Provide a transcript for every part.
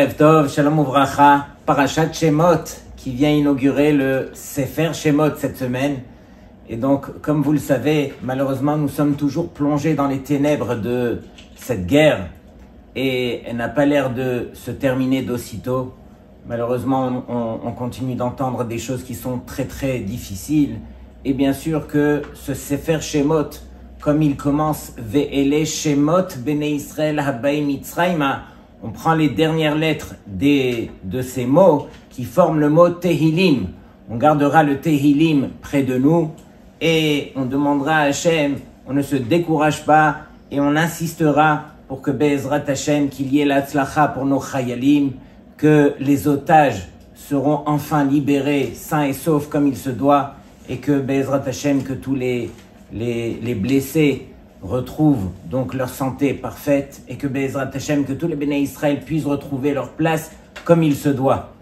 Erev Tov, Shalom Uvracha, Parashat Shemot, qui vient inaugurer le Sefer Shemot cette semaine. Et donc, comme vous le savez, malheureusement, nous sommes toujours plongés dans les ténèbres de cette guerre et elle n'a pas l'air de se terminer d'aussitôt. Malheureusement, on continue d'entendre des choses qui sont très très difficiles. Et bien sûr que ce Sefer Shemot, comme il commence Ve'ele Shemot Bnei Israël Habaim Mitzrayma, on prend les dernières lettres de ces mots qui forment le mot Tehilim. On gardera le Tehilim près de nous et on demandera à Hachem, on ne se décourage pas et on insistera pour que Be'ezrat Hachem, qu'il y ait l'Atzlacha pour nos Chayalim, que les otages seront enfin libérés, sains et saufs comme il se doit, et que Be'ezrat Hachem, que tous les blessés retrouvent donc leur santé parfaite, et que Be'ezrat Hachem, que tous les Béné Israël puissent retrouver leur place comme il se doit.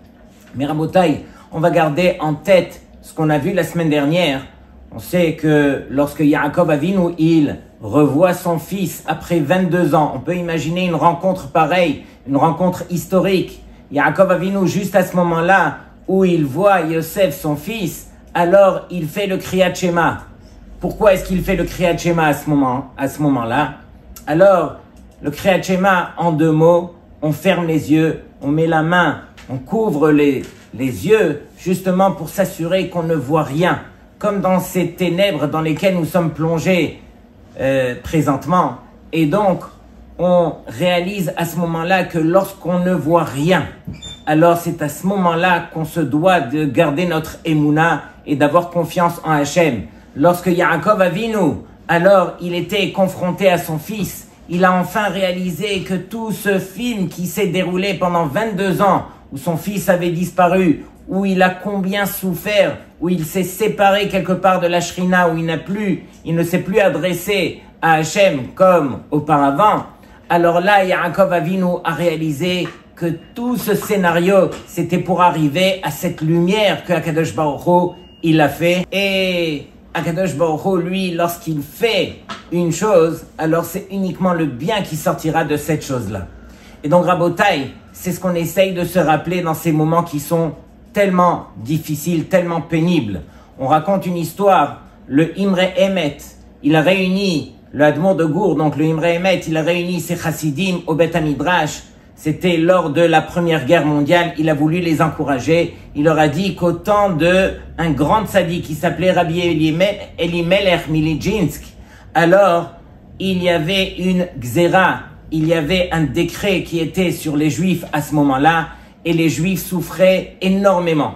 Mais Rabotai, on va garder en tête ce qu'on a vu la semaine dernière. On sait que lorsque Yaakov Avinu, il revoit son fils après 22 ans, on peut imaginer une rencontre pareille, une rencontre historique. Yaakov Avinu, juste à ce moment-là où il voit Yosef, son fils, alors il fait le Kriyat Shema. Pourquoi est-ce qu'il fait le Kriyat Shema à ce moment-là? Alors, le Kriyat Shema, en deux mots, on ferme les yeux, on met la main, on couvre les yeux, justement pour s'assurer qu'on ne voit rien. Comme dans ces ténèbres dans lesquelles nous sommes plongés présentement. Et donc, on réalise à ce moment-là que lorsqu'on ne voit rien, alors c'est à ce moment-là qu'on se doit de garder notre émouna et d'avoir confiance en Hachem. Lorsque Yaakov Avinu, alors il était confronté à son fils, il a enfin réalisé que tout ce film qui s'est déroulé pendant 22 ans, où son fils avait disparu, où il a combien souffert, où il s'est séparé quelque part de la Shrina, où il ne s'est plus adressé à Hachem comme auparavant, alors là, Yaakov Avinu a réalisé que tout ce scénario, c'était pour arriver à cette lumière que Akadosh Baruch Hu, il a fait. Et Akadosh Baruch Hu, lui, lorsqu'il fait une chose, alors c'est uniquement le bien qui sortira de cette chose-là. Et donc, Rabotai, c'est ce qu'on essaye de se rappeler dans ces moments qui sont tellement difficiles, tellement pénibles. On raconte une histoire, le Imre Emet, il a réuni le Admor de Gour, donc le Imre Emet, il a réuni ses chassidim au Beth Midrash. C'était lors de la Première Guerre mondiale, il a voulu les encourager. Il leur a dit qu'au temps d'un grand tzaddik qui s'appelait Rabbi Elimelech Milidzinsk, alors il y avait une gzera, il y avait un décret qui était sur les Juifs à ce moment-là, et les Juifs souffraient énormément.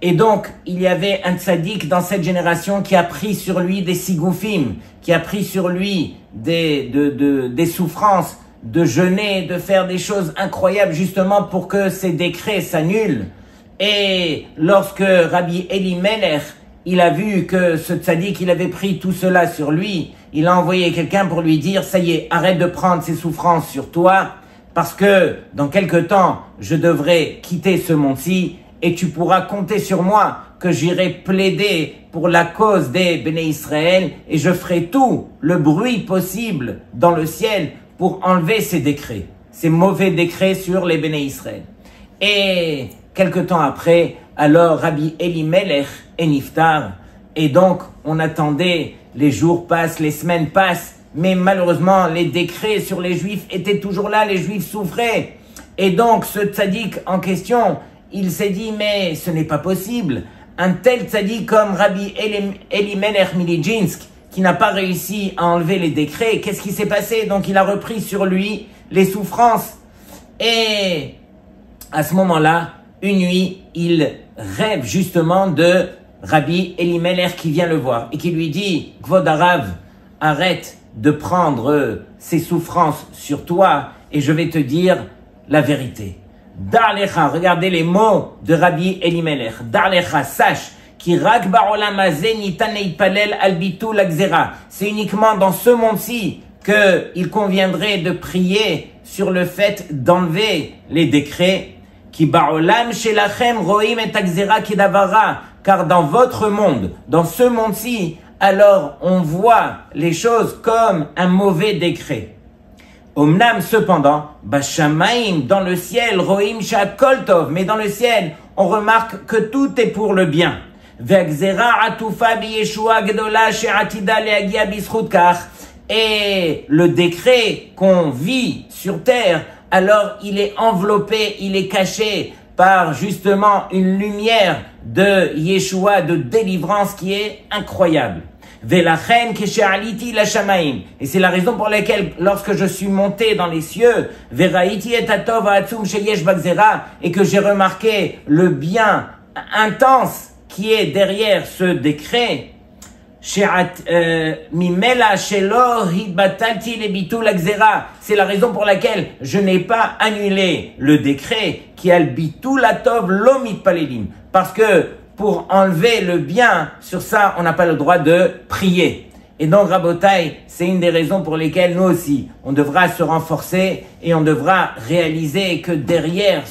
Et donc, il y avait un tzaddik dans cette génération qui a pris sur lui des sigoufim, qui a pris sur lui des souffrances, de jeûner, de faire des choses incroyables justement pour que ces décrets s'annulent. Et lorsque Rabbi Elimelech, il a vu que ce tzaddik, il avait pris tout cela sur lui, il a envoyé quelqu'un pour lui dire, ça y est, arrête de prendre ces souffrances sur toi, parce que dans quelque temps, je devrais quitter ce monde-ci, et tu pourras compter sur moi que j'irai plaider pour la cause des Béné Israël et je ferai tout le bruit possible dans le ciel pour enlever ces décrets, ces mauvais décrets sur les Béné Israël. Et quelque temps après, alors Rabbi Elimelech est niftar et donc on attendait, les jours passent, les semaines passent, mais malheureusement les décrets sur les Juifs étaient toujours là, les Juifs souffraient. Et donc ce tzaddik en question, il s'est dit, mais ce n'est pas possible. Un tel tzaddik comme Rabbi Elimelech Milidzinsk, qui n'a pas réussi à enlever les décrets, qu'est-ce qui s'est passé? Donc il a repris sur lui les souffrances. Et à ce moment-là, une nuit, il rêve justement de Rabbi Elimelech qui vient le voir et qui lui dit, Kvod Harav, arrête de prendre ces souffrances sur toi et je vais te dire la vérité. Darlecha, regardez les mots de Rabbi Elimelech. Darlecha, sache, ki rak ba'olam hazeh nitan leitpalel al bitul hagzera. C'est uniquement dans ce monde-ci qu'il conviendrait de prier sur le fait d'enlever les décrets. Ki ba'olam shelachem roim et hagzera kedavara. Car dans votre monde, dans ce monde-ci, alors on voit les choses comme un mauvais décret. Omnam, cependant, Bashamaim, dans le ciel, Roim Shakol Tov, mais dans le ciel, on remarque que tout est pour le bien. Et le décret qu'on vit sur terre, alors il est enveloppé, il est caché par justement une lumière de Yeshua, de délivrance qui est incroyable. Et c'est la raison pour laquelle, lorsque je suis monté dans les cieux, et que j'ai remarqué le bien intense qui est derrière ce décret, c'est la raison pour laquelle je n'ai pas annulé le décret qui a le bitul atov lo mitpalelim, parce que pour enlever le bien, sur ça, on n'a pas le droit de prier. Et donc, Rabotai, c'est une des raisons pour lesquelles nous aussi, on devra se renforcer et on devra réaliser que derrière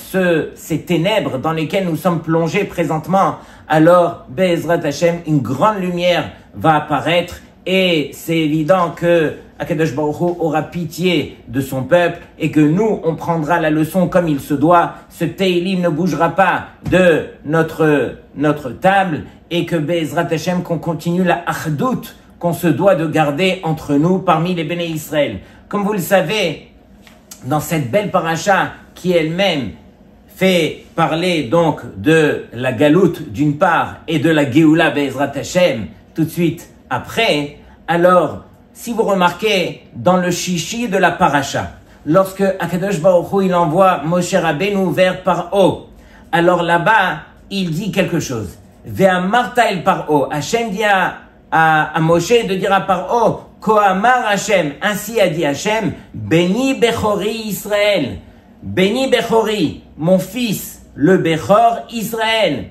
ces ténèbres dans lesquelles nous sommes plongés présentement, alors, Be'ezrat Hashem, une grande lumière va apparaître et c'est évident que Akadosh Baruch Hu aura pitié de son peuple et que nous, on prendra la leçon comme il se doit. Ce Teilim ne bougera pas de notre table et que Be'ezrat Hashem, qu'on continue la achdout qu'on se doit de garder entre nous parmi les Béné Israël. Comme vous le savez, dans cette belle paracha qui elle-même fait parler donc de la galoute d'une part et de la Géoula Be'ezrat Hashem tout de suite après, alors si vous remarquez dans le chichi de la paracha, lorsque Akadosh Baruch Hu il envoie Moshe Rabbeinu vers Paro, alors là-bas il dit quelque chose. Ve'amarta el Paro, Hashem dit à Moshe de dire à Paro, Kohamar Hashem, ainsi a dit Hashem, Béni Bechori Israël, Béni Bechori, mon fils, le Bechor Israël.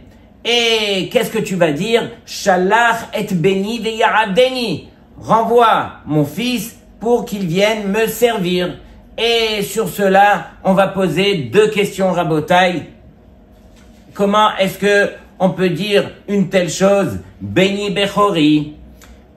Et qu'est-ce que tu vas dire? Shalach et Béni ve'yaradeni, renvoie mon fils pour qu'il vienne me servir. Et sur cela, on va poser deux questions, Rabotai. Comment est-ce que on peut dire une telle chose, Béni Bechori?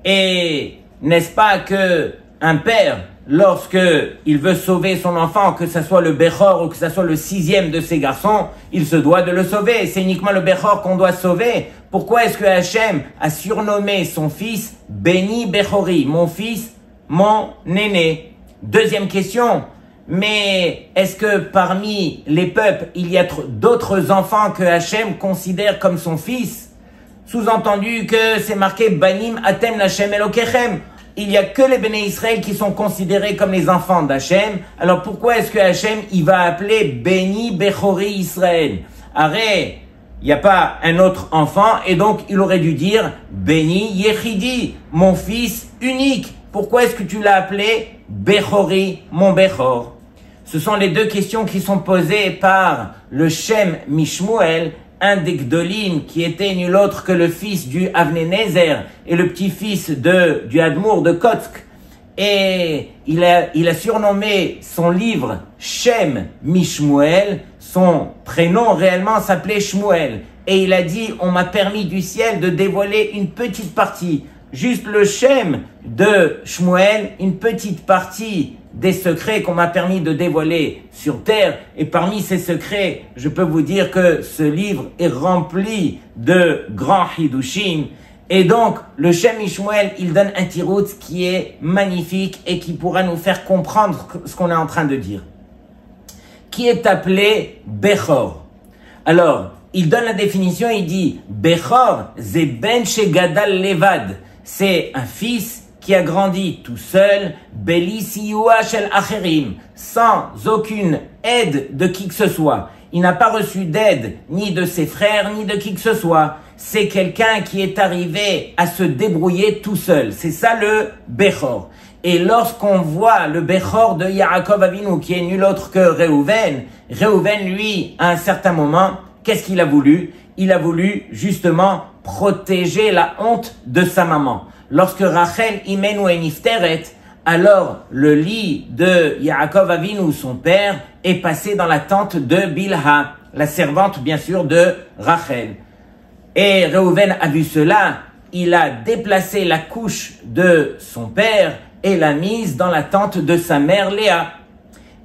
Et n'est-ce pas que un père, lorsque il veut sauver son enfant, que ce soit le Bechor ou que ce soit le 6e de ses garçons, il se doit de le sauver. C'est uniquement le Bechor qu'on doit sauver. Pourquoi est-ce que Hachem a surnommé son fils Béni Bechori, mon fils, mon aîné? Deuxième question. Mais est-ce que parmi les peuples, il y a d'autres enfants que Hachem considère comme son fils? Sous-entendu que c'est marqué Banim Atem Lachem Elokechem. Il n'y a que les Béné Israël qui sont considérés comme les enfants d'Hachem. Alors pourquoi est-ce que Hachem il va appeler Béni Bechori Israël? Arrête, il n'y a pas un autre enfant et donc il aurait dû dire Béni Yechidi, mon fils unique. Pourquoi est-ce que tu l'as appelé Bechori, mon Bechor? Ce sont les deux questions qui sont posées par le Shem Mishmuel, un des Gdolim qui était nul autre que le fils du Avnei Nezer et le petit-fils du Admour de Kotsk. Et il a surnommé son livre Shem Mishmuel, son prénom réellement s'appelait Shmuel. Et il a dit, on m'a permis du ciel de dévoiler une petite partie, juste le Shem de Shmuel, une petite partie des secrets qu'on m'a permis de dévoiler sur terre. Et parmi ces secrets, je peux vous dire que ce livre est rempli de grands hidushim. Et donc, le Shem Mishmuel, il donne un tirout qui est magnifique et qui pourra nous faire comprendre ce qu'on est en train de dire. Qui est appelé Bechor. Alors, il donne la définition, il dit Bechor, ze ben shegadal levad. C'est un fils qui a grandi tout seul, Beli Siyua Shel Acherim, sans aucune aide de qui que ce soit. Il n'a pas reçu d'aide ni de ses frères, ni de qui que ce soit. C'est quelqu'un qui est arrivé à se débrouiller tout seul. C'est ça le Bechor. Et lorsqu'on voit le Bechor de Yaakov Avinu, qui est nul autre que Réhouven, lui, à un certain moment, qu'est-ce qu'il a voulu? Il a voulu justement protéger la honte de sa maman. Lorsque Rachel imenu et nifteret, alors le lit de Yaakov Avinu, son père, est passé dans la tente de Bilha, la servante bien sûr de Rachel. Et Réhouven a vu cela, il a déplacé la couche de son père et l'a mise dans la tente de sa mère Léa.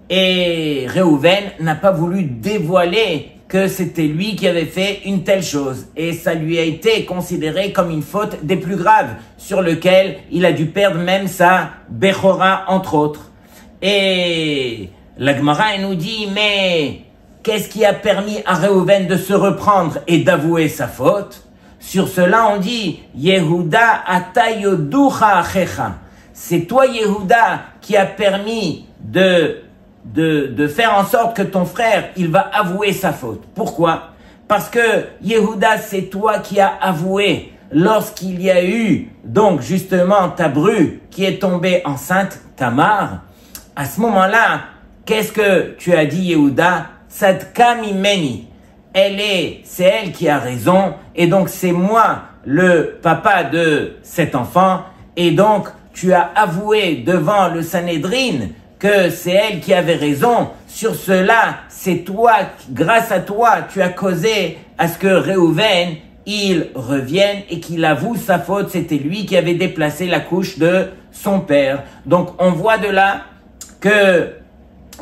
Et Réhouven n'a pas voulu dévoiler que c'était lui qui avait fait une telle chose. Et ça lui a été considéré comme une faute des plus graves, sur lequel il a dû perdre même sa Bechora, entre autres. Et la Gemara nous dit, mais qu'est-ce qui a permis à Réhouven de se reprendre et d'avouer sa faute? Sur cela, on dit, Yehuda ata yoducha achecha. C'est toi, Yehuda, qui a permis de faire en sorte que ton frère, il va avouer sa faute. Pourquoi? Parce que Yehuda, c'est toi qui as avoué lorsqu'il y a eu, donc justement, ta bru qui est tombée enceinte, Tamar. À ce moment-là, qu'est-ce que tu as dit, Yehuda? Tzadka mimeni. C'est elle qui a raison, et donc c'est moi le papa de cet enfant, et donc tu as avoué devant le Sanhédrin que c'est elle qui avait raison. Sur cela, c'est toi, grâce à toi, tu as causé à ce que Réhouven, il revienne et qu'il avoue sa faute. C'était lui qui avait déplacé la couche de son père. Donc on voit de là que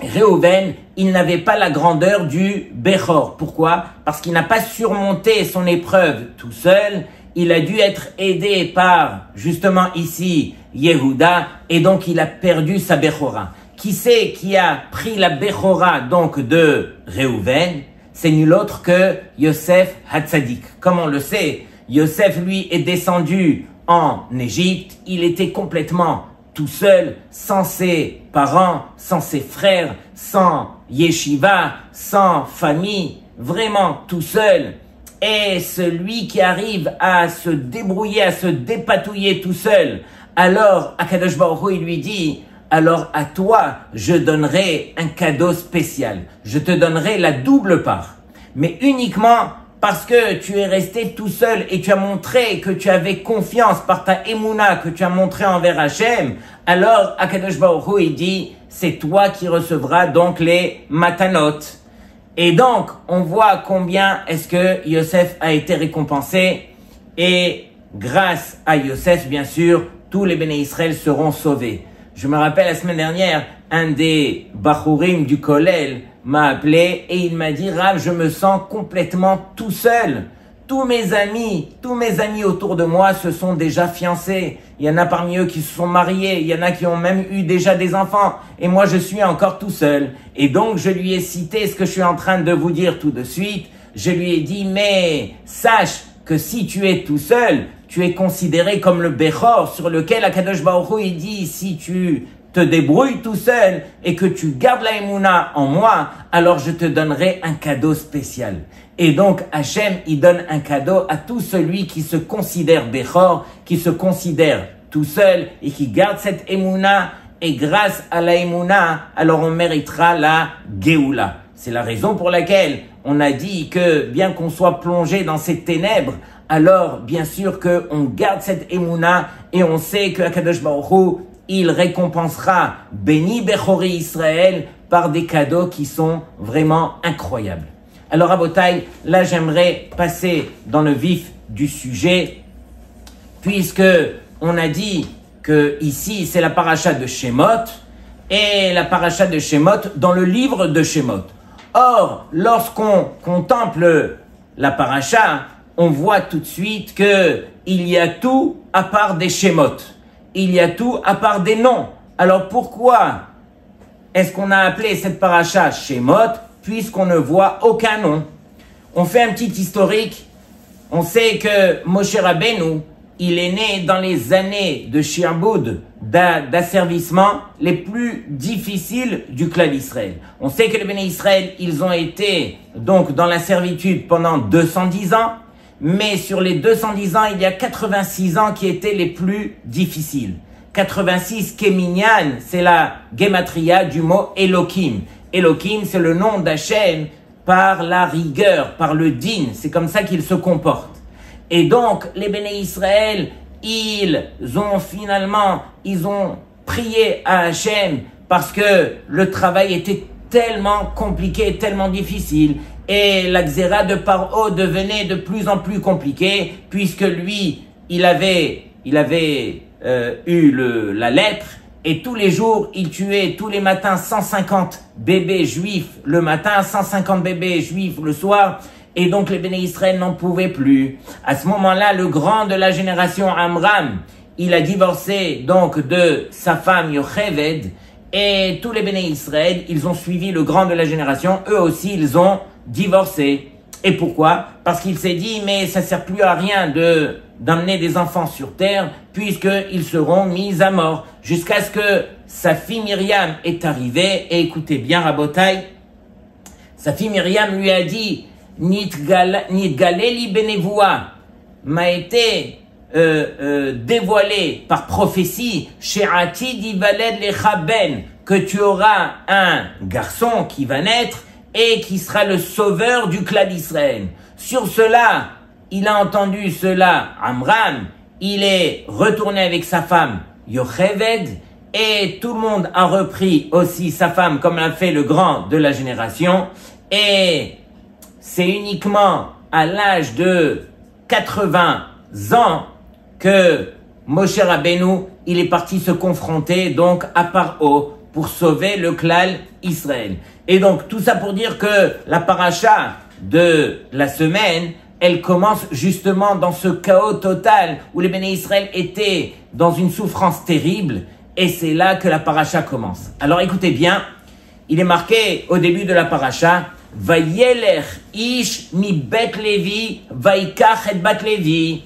Réhouven, il n'avait pas la grandeur du Bechor. Pourquoi? Parce qu'il n'a pas surmonté son épreuve tout seul. Il a dû être aidé par, justement ici, Yehuda, et donc il a perdu sa Bechora. Qui c'est qui a pris la Bechora donc de Réhouven? C'est nul autre que Yosef Hatzadik. Comme on le sait, Yosef lui est descendu en Égypte. Il était complètement tout seul, sans ses parents, sans ses frères, sans yeshiva, sans famille, vraiment tout seul. Et celui qui arrive à se débrouiller, à se dépatouiller tout seul, alors Akadosh Baruch Hu, il lui dit, alors à toi, je donnerai un cadeau spécial. Je te donnerai la double part. Mais uniquement parce que tu es resté tout seul et tu as montré que tu avais confiance par ta émouna que tu as montré envers Hachem, alors Akadosh Baruch Hu, il dit, c'est toi qui recevras donc les matanot. Et donc, on voit combien est-ce que Yosef a été récompensé. Et grâce à Yosef, bien sûr, tous les Béné Israël seront sauvés. Je me rappelle la semaine dernière, un des Bachurim du Kollel m'a appelé et il m'a dit, Rav, je me sens complètement tout seul. Tous mes amis autour de moi se sont déjà fiancés. Il y en a parmi eux qui se sont mariés. Il y en a qui ont même eu déjà des enfants. Et moi, je suis encore tout seul. Et donc, je lui ai cité ce que je suis en train de vous dire tout de suite. Je lui ai dit, mais sache que si tu es tout seul, tu es considéré comme le Bechor sur lequel Akadosh Baruch Hu, il dit, si tu te débrouilles tout seul et que tu gardes la émouna en moi, alors je te donnerai un cadeau spécial. Et donc, Hachem, il donne un cadeau à tout celui qui se considère Bechor, qui se considère tout seul et qui garde cette émouna. Et grâce à la émouna, alors on méritera la Géoula. C'est la raison pour laquelle on a dit que bien qu'on soit plongé dans ces ténèbres, alors bien sûr qu'on garde cette émouna et on sait que Akadosh Baruch Hu, il récompensera Béni Bechori Israël par des cadeaux qui sont vraiment incroyables. Alors Rabotai, là j'aimerais passer dans le vif du sujet, puisque on a dit que ici c'est la paracha de Shemot, et la paracha de Shemot dans le livre de Shemot. Or, lorsqu'on contemple la paracha, on voit tout de suite que il y a tout à part des Shemot. Il y a tout à part des noms. Alors pourquoi est-ce qu'on a appelé cette paracha Shemot puisqu'on ne voit aucun nom? On fait un petit historique. On sait que Moshe Rabbeinu, il est né dans les années de Shirboud, d'asservissement les plus difficiles du clan d'Israël. On sait que les Béné Israël, ils ont été donc dans la servitude pendant 210 ans, mais sur les 210 ans, il y a 86 ans qui étaient les plus difficiles. 86, Keminyan, c'est la gematria du mot Elohim. Elohim, c'est le nom d'Hachem par la rigueur, par le din. C'est comme ça qu'il se comporte. Et donc, les Béné Israël, ils ont prié à Hachem parce que le travail était tellement compliqué, tellement difficile. Et la xéra de Paro devenait de plus en plus compliquée puisque lui, il avait eu la lèpre Et tous les jours, il tuait tous les matins 150 bébés juifs le matin, 150 bébés juifs le soir. Et donc les Béné Israël n'en pouvaient plus. À ce moment-là, le grand de la génération Amram, il a divorcé donc de sa femme Yocheved. Et tous les Béné Israël, ils ont suivi le grand de la génération. Eux aussi, ils ont divorcé. Et pourquoi? Parce qu'il s'est dit, mais ça sert plus à rien d'amener des enfants sur terre, puisqu'ils seront mis à mort. Jusqu'à ce que sa fille Myriam est arrivée, et écoutez bien Rabotai, sa fille Myriam lui a dit, Nitgaleli Benevoua m'a été dévoilé par prophétie, She'ati divaled lecha ben, que tu auras un garçon qui va naître, et qui sera le sauveur du clan d'Israël. Sur cela, il a entendu cela, Amram, il est retourné avec sa femme, Yocheved, et tout le monde a repris aussi sa femme comme l'a fait le grand de la génération, et c'est uniquement à l'âge de 80 ans que Moshe Rabbeinu, il est parti se confronter donc à Paro pour sauver le clan Israël. Et donc, tout ça pour dire que la paracha de la semaine, elle commence justement dans ce chaos total où les Béné Israël étaient dans une souffrance terrible, et c'est là que la paracha commence. Alors écoutez bien, il est marqué au début de la paracha, Vayelech ish mi bet Levi, vaikach et bat Levi.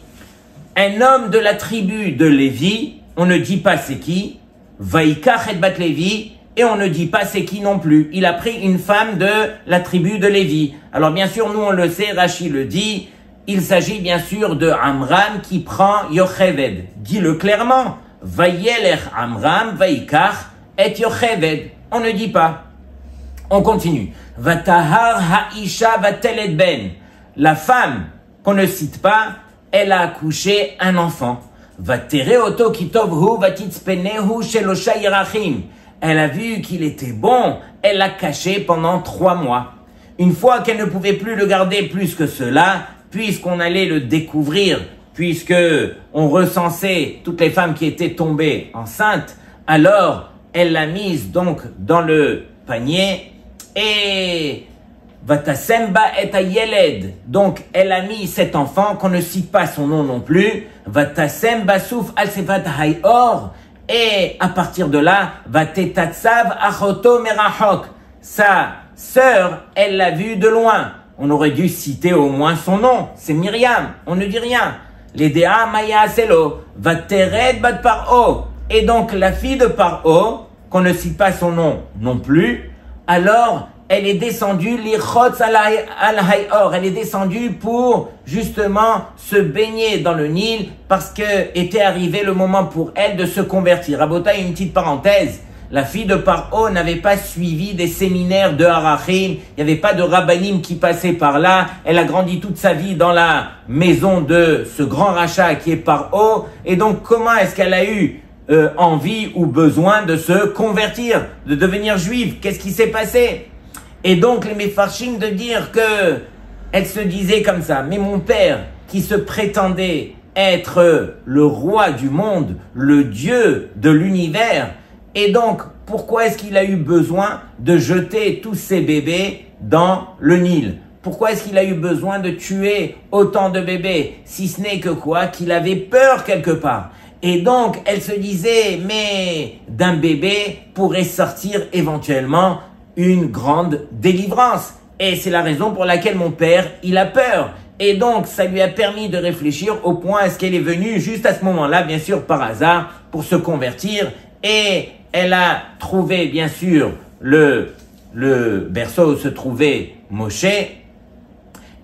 Un homme de la tribu de Lévi, on ne dit pas c'est qui, vaikach et bat Levi, et on ne dit pas c'est qui non plus. Il a pris une femme de la tribu de Lévi. Alors bien sûr, nous on le sait, Rashi le dit, il s'agit bien sûr de Amram qui prend Yocheved. Dis-le clairement. Vayelech Amram, vaikach et Yocheved. On ne dit pas. On continue. Vatahar haisha vatelet ben. La femme qu'on ne cite pas, elle a accouché un enfant. Vatere oto kitovhu vatitzpenehu shelosha yirachim. Elle a vu qu'il était bon, elle l'a caché pendant 3 mois. Une fois qu'elle ne pouvait plus le garder plus que cela, puisqu'on allait le découvrir, puisque on recensait toutes les femmes qui étaient tombées enceintes, alors elle l'a mise donc dans le panier et Vatasemba et ayeled. Donc elle a mis cet enfant qu'on ne cite pas son nom non plus. Vatasemba souf al sevat hayor. Et à partir de là, Vatetatsav achoto merachok. Sa sœur, elle l'a vu de loin. On aurait dû citer au moins son nom. C'est Myriam. On ne dit rien. L'Edea maya aselo. Vatered bat Paro. Et donc la fille de Paro, qu'on ne cite pas son nom non plus, alors elle est descendue l'Ichotz al-Hayor. Elle est descendue pour justement se baigner dans le Nil parce que était arrivé le moment pour elle de se convertir. Rabotai, une petite parenthèse. La fille de Paro n'avait pas suivi des séminaires de Harachim. Il n'y avait pas de rabbanim qui passaient par là. Elle a grandi toute sa vie dans la maison de ce grand rachat qui est Paro. Et donc, comment est-ce qu'elle a eu envie ou besoin de se convertir, de devenir juive? Qu'est-ce qui s'est passé? Et donc les Mefarshim de dire que elle se disait comme ça, mais mon père qui se prétendait être le roi du monde, le Dieu de l'univers, et donc pourquoi est-ce qu'il a eu besoin de jeter tous ces bébés dans le Nil? Pourquoi est-ce qu'il a eu besoin de tuer autant de bébés? Si ce n'est que quoi? Qu'il avait peur quelque part. Et donc elle se disait, mais d'un bébé pourrait sortir éventuellement une grande délivrance. Et c'est la raison pour laquelle mon père, il a peur. Et donc, ça lui a permis de réfléchir au point est-ce qu'elle est venue juste à ce moment-là, bien sûr, par hasard, pour se convertir. Et elle a trouvé, bien sûr, le berceau où se trouvait Moshe.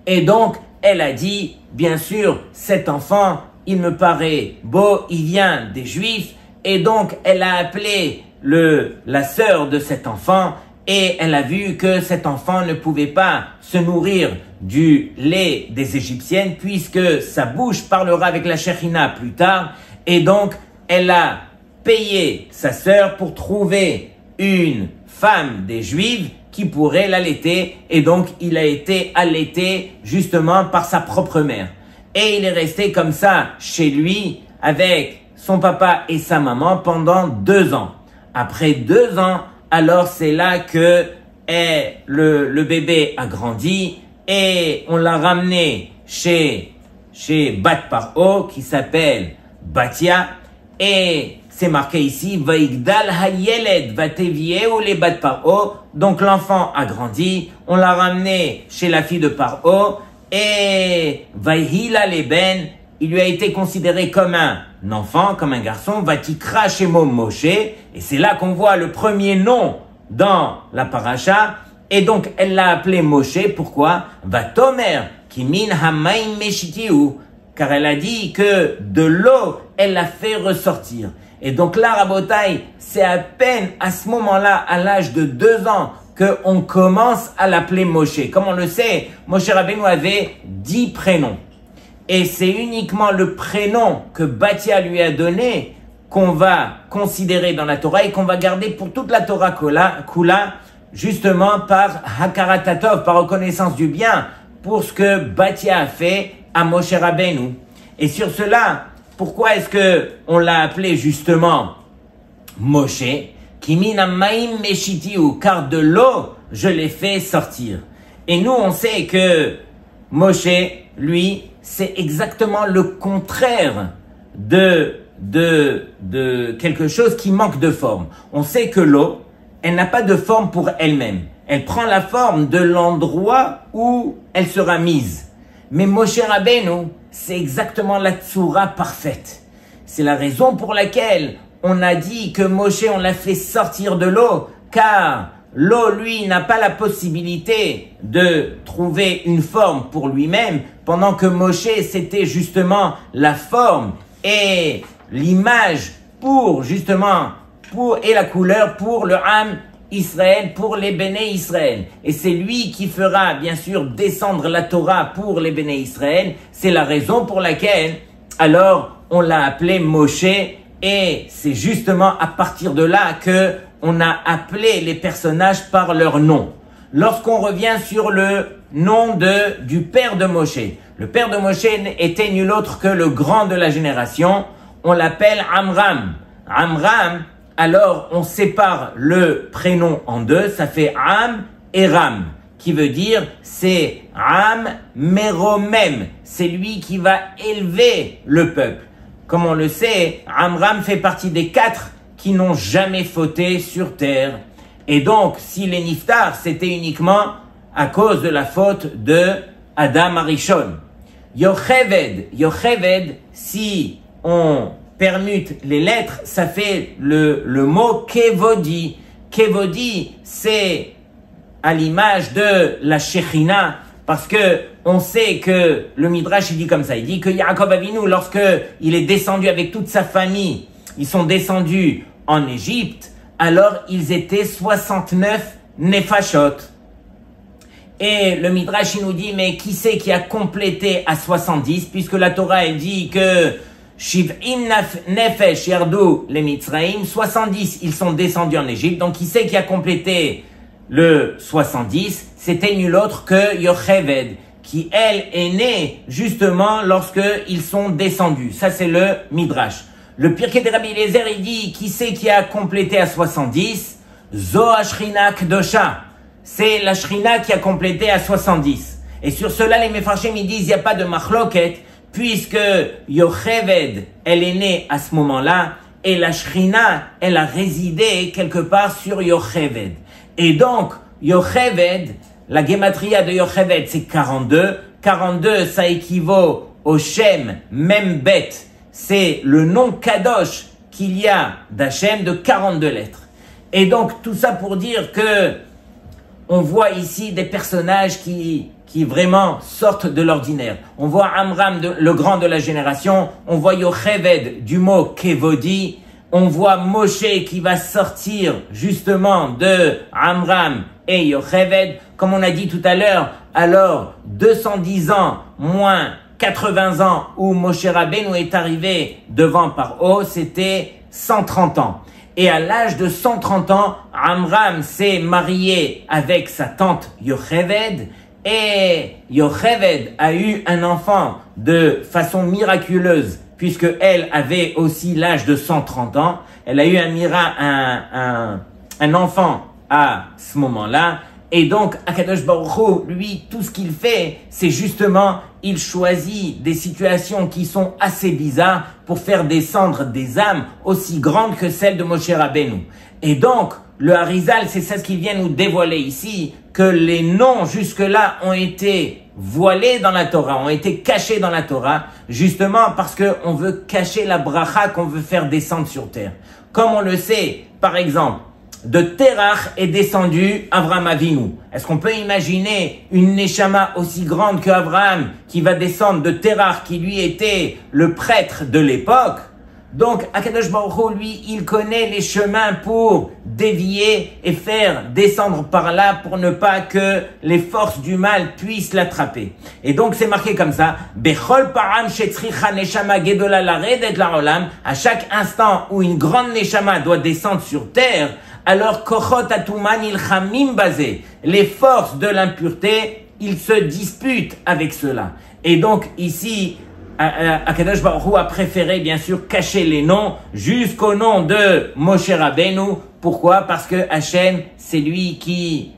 Et donc, elle a dit, bien sûr, cet enfant, il me paraît beau, il vient des Juifs. Et donc, elle a appelé la sœur de cet enfant. Et elle a vu que cet enfant ne pouvait pas se nourrir du lait des Égyptiennes puisque sa bouche parlera avec la Shekhinah plus tard. Et donc, elle a payé sa sœur pour trouver une femme des Juifs qui pourrait l'allaiter. Et donc, il a été allaité justement par sa propre mère. Et il est resté comme ça chez lui avec son papa et sa maman pendant 2 ans. après 2 ans, alors c'est là que le bébé a grandi et on l'a ramené chez Bat Paro qui s'appelle Batia et c'est marqué ici Vaigdal Hayeled Vatevieu les Bat Paro. Donc l'enfant a grandi, on l'a ramené chez la fille de Paro et Vaihila Leben, il lui a été considéré comme un enfant, comme un garçon, Vatikra Shemo Moshe, et c'est là qu'on voit le premier nom dans la paracha, et donc elle l'a appelé Moshe. Pourquoi? Vatomer Kimin Hamaim Meshitiu, car elle a dit que de l'eau, elle l'a fait ressortir. Et donc là, Rabotai, c'est à peine à ce moment-là, à l'âge de 2 ans, qu'on commence à l'appeler Moshe. Comme on le sait, Moshe Rabbeinu avait 10 prénoms. Et c'est uniquement le prénom que Batia lui a donné qu'on va considérer dans la Torah et qu'on va garder pour toute la Torah Kula, justement par Hakaratatov, par reconnaissance du bien, pour ce que Batia a fait à Moshe Rabbeinu. Et sur cela, pourquoi est-ce que on l'a appelé justement Moshe? Kimina Maim Meshitiu, car de l'eau, je l'ai fait sortir. Et nous, on sait que Moshe, lui, c'est exactement le contraire de quelque chose qui manque de forme. On sait que l'eau, elle n'a pas de forme pour elle-même. Elle prend la forme de l'endroit où elle sera mise. Mais Moshe Rabbeinu, c'est exactement la tsura parfaite. C'est la raison pour laquelle on a dit que Moshe, on l'a fait sortir de l'eau, car l'eau, lui, n'a pas la possibilité de trouver une forme pour lui-même, pendant que Moshe, c'était justement la forme et l'image et la couleur pour le Am Israël, pour les Béné Israël. Et c'est lui qui fera, bien sûr, descendre la Torah pour les Béné Israël. C'est la raison pour laquelle, alors, on l'a appelé Moshe, et c'est justement à partir de là que on a appelé les personnages par leur nom. Lorsqu'on revient sur le nom du père de Moshe, le père de Moshe était nul autre que le grand de la génération, on l'appelle Amram. Amram, alors on sépare le prénom en deux, ça fait Am et Ram, qui veut dire c'est Am Meromem, c'est lui qui va élever le peuple. Comme on le sait, Amram fait partie des 4 qui n'ont jamais fauté sur terre. Et donc, si les Niftar, c'était uniquement à cause de la faute de Adam Arishon. Yocheved, si on permute les lettres, ça fait le mot Kevodi. Kevodi, c'est à l'image de la Shekhinah, parce que on sait que le Midrash, il dit comme ça, il dit que Yaakov Avinu, lorsque il est descendu avec toute sa famille, ils sont descendus en Égypte, alors ils étaient 69 nefashot. Et le Midrash, il nous dit, mais qui c'est qui a complété à 70, puisque la Torah, elle dit que Shiv'im nefesh yardu les Mitzraïm, 70, ils sont descendus en Égypte, donc qui c'est qui a complété le 70, c'était nul autre que Yocheved, qui elle est née justement lorsque ils sont descendus. Ça c'est le Midrash. Le Pirkei de Rabbi Eliezer, il dit qui c'est qui a complété à 70? Zo Ashrina Kdosha. C'est la Shrina qui a complété à 70. Et sur cela, les Mefarshim, ils disent il n'y a pas de machloket, puisque Yocheved, elle est née à ce moment-là, et la Shrina, elle a résidé quelque part sur Yocheved. Et donc, Yocheved, la gematria de Yocheved, c'est 42. 42, ça équivaut au Shem Membet. C'est le nom Kadosh qu'il y a d'Hachem de 42 lettres. Et donc, tout ça pour dire que on voit ici des personnages qui vraiment sortent de l'ordinaire. On voit Amram, le grand de la génération. On voit Yocheved du mot Kevodi. On voit Moshe qui va sortir justement de Amram et Yocheved. Comme on a dit tout à l'heure, alors 210 ans moins 80 ans où Moshe Rabbeinu est arrivé devant Paro, c'était 130 ans. Et à l'âge de 130 ans, Amram s'est marié avec sa tante Yocheved et Yocheved a eu un enfant de façon miraculeuse puisque elle avait aussi l'âge de 130 ans. Elle a eu un enfant à ce moment-là. Et donc, Akadosh Baruch Hu, lui, tout ce qu'il fait, c'est justement, il choisit des situations qui sont assez bizarres pour faire descendre des âmes aussi grandes que celles de Moshe Rabbeinu. Et donc, le Harizal, c'est ça ce qu'il vient nous dévoiler ici, que les noms jusque-là ont été voilés dans la Torah, ont été cachés dans la Torah, justement parce qu'on veut cacher la bracha qu'on veut faire descendre sur terre. Comme on le sait, par exemple, de Terach est descendu Avraham Avinu. Est-ce qu'on peut imaginer une Neshama aussi grande que Avraham qui va descendre de Terach qui lui était le prêtre de l'époque? Donc Akadosh Baruch Hu, lui, il connaît les chemins pour dévier et faire descendre par là pour ne pas que les forces du mal puissent l'attraper. Et donc c'est marqué comme ça, Bechol param shetzricha neshama gedola laredet laolam, à chaque instant où une grande Neshama doit descendre sur terre, alors kochot atuman ilchamim bazé, les forces de l'impureté, ils se disputent avec cela. Et donc ici, Akadosh Baruch Hu a préféré bien sûr cacher les noms jusqu'au nom de Moshe Rabbeinu. Pourquoi? Parce que Hachem, c'est lui qui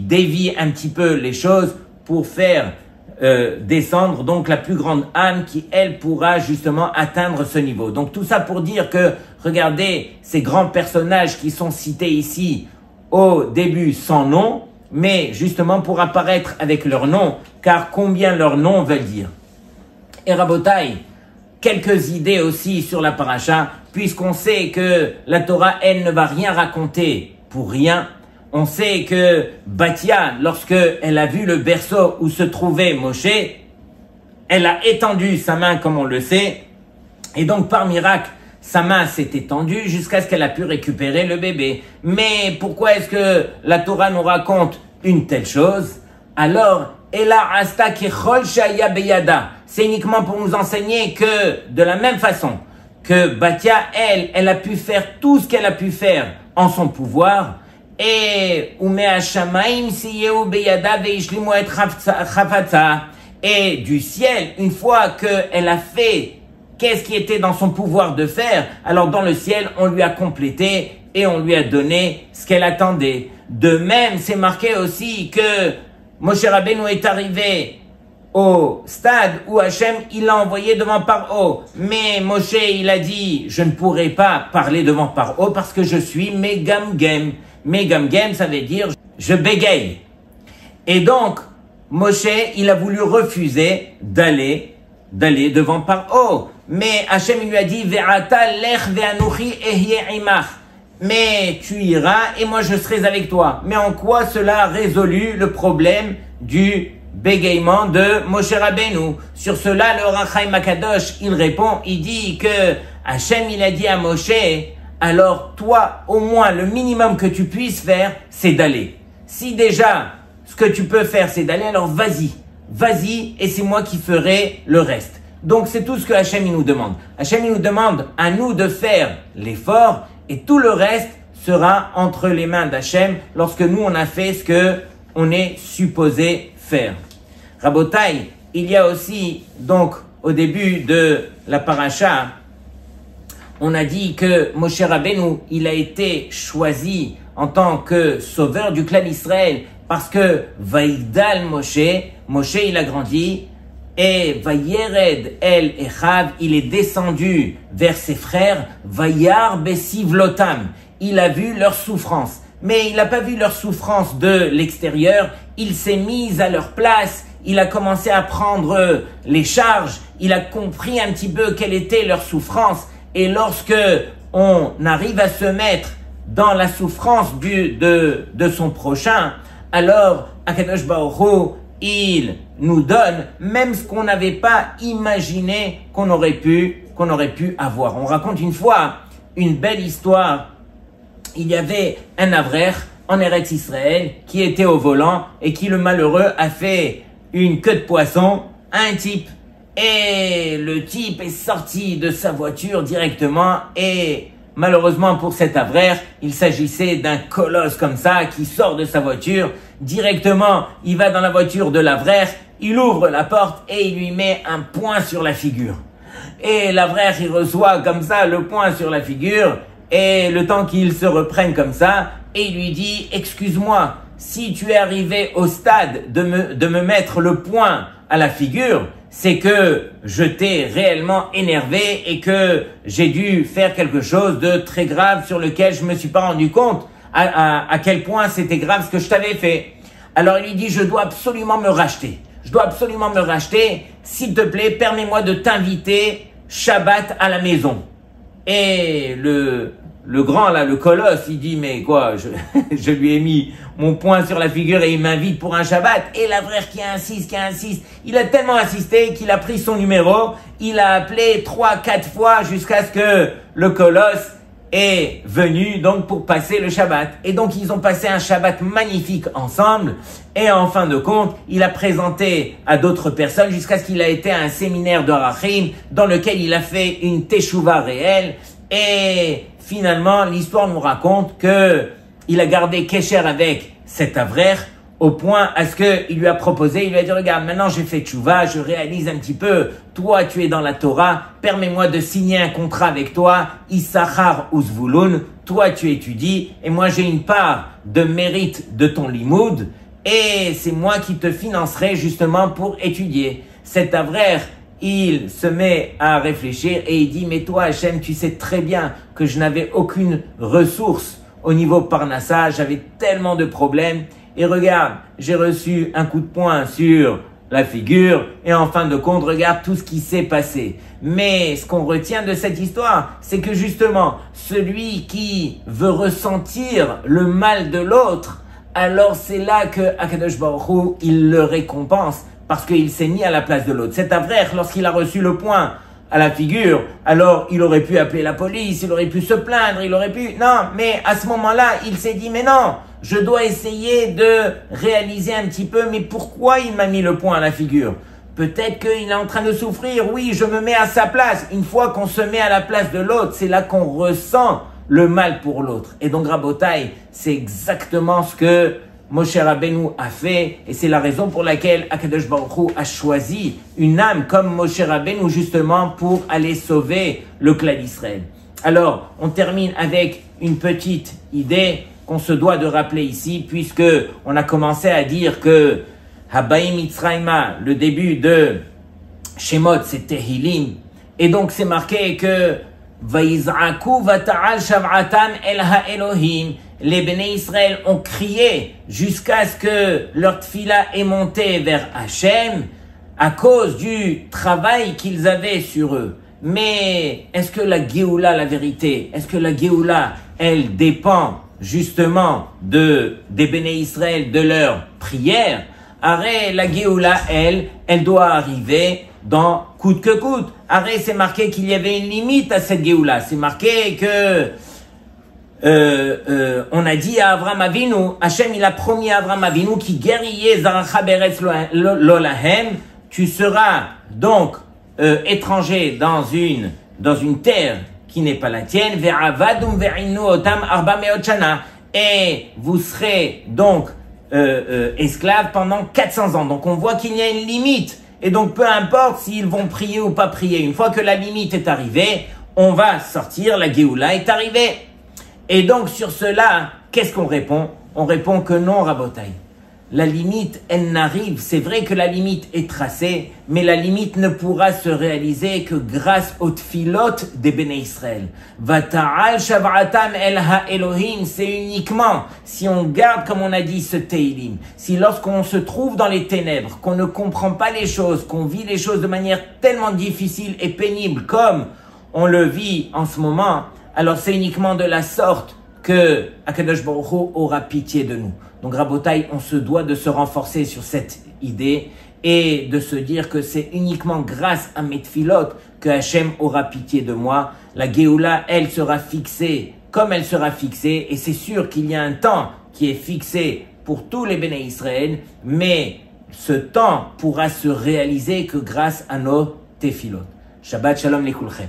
dévie un petit peu les choses pour faire descendre donc la plus grande âme qui, elle, pourra justement atteindre ce niveau. Donc tout ça pour dire que, regardez, ces grands personnages qui sont cités ici au début sans nom, mais justement pour apparaître avec leur nom, car combien leurs noms veulent dire. Et Rabotai, quelques idées aussi sur la paracha, puisqu'on sait que la Torah, elle ne va rien raconter pour rien. On sait que Batia, lorsque elle a vu le berceau où se trouvait Moshe, elle a étendu sa main comme on le sait, et donc par miracle, sa main s'est étendue jusqu'à ce qu'elle a pu récupérer le bébé. Mais pourquoi est-ce que la Torah nous raconte une telle chose? Alors, Ela asta kechol shaya beyada, c'est uniquement pour nous enseigner que de la même façon que Batia, elle a pu faire tout ce qu'elle a pu faire en son pouvoir, et et du ciel, une fois qu'elle a fait qu'est-ce qui était dans son pouvoir de faire, alors dans le ciel, on lui a complété et on lui a donné ce qu'elle attendait. De même, c'est marqué aussi que Moshe Rabbeinu est arrivé au stade où Hachem, il l'a envoyé devant Paro. Mais Moshe, il a dit, je ne pourrai pas parler devant Paro parce que je suis Megamgem. Megamgem, ça veut dire, je bégaye. Et donc, Moshe, il a voulu refuser d'aller devant Paro. Mais Hachem, il lui a dit, Ve'ata lech ve'anuchi ehye imach. Mais tu iras et moi je serai avec toi. Mais en quoi cela a résolu le problème du bégaiement de Moshe Rabbeinu? Sur cela, le Ohr HaChaim Akadosh, il répond, il dit que Hachem, il a dit à Moshe, alors toi, au moins, le minimum que tu puisses faire, c'est d'aller. Si déjà, ce que tu peux faire, c'est d'aller, alors vas-y, et c'est moi qui ferai le reste. Donc c'est tout ce que Hachem, il nous demande. Hachem, il nous demande à nous de faire l'effort, et tout le reste sera entre les mains d'Hachem lorsque nous, on a fait ce que on est supposé faire. Rabotai, il y a aussi, donc, au début de la paracha, on a dit que Moshe Rabbeinu, il a été choisi en tant que sauveur du clan Israël parce que Vaïdal Moshe, il a grandi, et Vayered El Echav, il est descendu vers ses frères, Vayar Besivlotam, il a vu leur souffrance. Mais il n'a pas vu leur souffrance de l'extérieur, il s'est mis à leur place, il a commencé à prendre les charges, il a compris un petit peu quelle était leur souffrance, et lorsque on arrive à se mettre dans la souffrance de son prochain, alors Akadosh Baruch Hu, il nous donne même ce qu'on n'avait pas imaginé qu'on aurait pu avoir. On raconte une fois une belle histoire. Il y avait un Avrer en Eretz Israël qui était au volant et qui, le malheureux, a fait une queue de poisson à un type. Et le type est sorti de sa voiture directement et malheureusement pour cet Avrer, il s'agissait d'un colosse comme ça qui sort de sa voiture. Directement, il va dans la voiture de l'Avrer, il ouvre la porte et il lui met un poing sur la figure. Et l'Avrech, il reçoit comme ça le poing sur la figure, et le temps qu'il se reprenne comme ça, et il lui dit, excuse-moi, si tu es arrivé au stade de me mettre le poing à la figure, c'est que je t'ai réellement énervé et que j'ai dû faire quelque chose de très grave sur lequel je me suis pas rendu compte à quel point c'était grave ce que je t'avais fait. Alors il lui dit, je dois absolument me racheter. Je dois absolument me racheter. S'il te plaît, permets-moi de t'inviter Shabbat à la maison. Et le grand là, le colosse, il dit, mais quoi, je lui ai mis mon poing sur la figure et il m'invite pour un Shabbat. Et l'Avrech qui insiste, il a tellement insisté qu'il a pris son numéro, il a appelé 3-4 fois jusqu'à ce que le colosse est venu donc pour passer le Shabbat. Et donc ils ont passé un Shabbat magnifique ensemble. Et en fin de compte, il a présenté à d'autres personnes jusqu'à ce qu'il a été à un séminaire de Rachim dans lequel il a fait une teshuva réelle. Et finalement, l'histoire nous raconte que il a gardé Kesher avec cet Avrech au point à ce qu'il lui a proposé, il lui a dit, regarde, maintenant j'ai fait teshuva, je réalise un petit peu, toi tu es dans la Torah, permets-moi de signer un contrat avec toi, Issachar ou Zvulun, toi tu étudies, et moi j'ai une part de mérite de ton limoud, et c'est moi qui te financerai justement pour étudier. Cet Avrech, il se met à réfléchir et il dit, mais toi Hachem, tu sais très bien que je n'avais aucune ressource au niveau Parnassa, j'avais tellement de problèmes. Et regarde, j'ai reçu un coup de poing sur la figure et en fin de compte, regarde tout ce qui s'est passé. Mais ce qu'on retient de cette histoire, c'est que justement, celui qui veut ressentir le mal de l'autre, alors c'est là que Akadosh Baruch Hu, il le récompense parce qu'il s'est mis à la place de l'autre. Cet Avrech, lorsqu'il a reçu le poing à la figure, alors il aurait pu appeler la police, il aurait pu se plaindre, il aurait pu... Non, mais à ce moment-là, il s'est dit, mais non, je dois essayer de réaliser un petit peu, mais pourquoi il m'a mis le poing à la figure? Peut-être qu'il est en train de souffrir, oui, je me mets à sa place. Une fois qu'on se met à la place de l'autre, c'est là qu'on ressent le mal pour l'autre. Et donc, Rabotai, c'est exactement ce que Moshe Rabbeinu a fait, et c'est la raison pour laquelle Akadosh Baruch Hu a choisi une âme comme Moshe Rabbeinu justement pour aller sauver le clan d'Israël. Alors, on termine avec une petite idée qu'on se doit de rappeler ici, puisque on a commencé à dire que Habaim Mitzrayma, le début de Shemot, c'est Tehillim, et donc c'est marqué que Vaiz'aku vata'al shav'atam el ha'Elohim. Les Béné Israël ont crié jusqu'à ce que leur tfila est montée vers Hachem à cause du travail qu'ils avaient sur eux. Mais est-ce que la Géoula, la vérité, est-ce que la Géoula, elle dépend justement des Béné Israël, de leur prière? Arrête, la Géoula, elle doit arriver dans coûte que coûte. Arrête, c'est marqué qu'il y avait une limite à cette Géoula. C'est marqué que on a dit à Avram Avinu, Hachem il a promis à Avram Avinu qui guerrier Zaracha Beretz Lolahem, tu seras donc étranger dans une terre qui n'est pas la tienne, Ve'avadum ve'inu otam arba meot shana, et vous serez donc esclaves pendant 400 ans. Donc on voit qu'il y a une limite, et donc peu importe s'ils vont prier ou pas prier, une fois que la limite est arrivée, on va sortir, la Géoula est arrivée. Et donc, sur cela, qu'est-ce qu'on répond? On répond que non, Rabotai. La limite, elle n'arrive. C'est vrai que la limite est tracée, mais la limite ne pourra se réaliser que grâce aux tfilot des Béné Israël. Vata'al shav'atam el ha'Elohim, c'est uniquement si on garde, comme on a dit, ce Teilim. Si lorsqu'on se trouve dans les ténèbres, qu'on ne comprend pas les choses, qu'on vit les choses de manière tellement difficile et pénible, comme on le vit en ce moment, alors c'est uniquement de la sorte que Akadosh Baruch Hu aura pitié de nous. Donc Rabotai, on se doit de se renforcer sur cette idée et de se dire que c'est uniquement grâce à mes tfilot que Hachem aura pitié de moi. La Géoula, elle sera fixée comme elle sera fixée, et c'est sûr qu'il y a un temps qui est fixé pour tous les Béné Israël, mais ce temps pourra se réaliser que grâce à nos tefilot. Shabbat Shalom Lekulchem.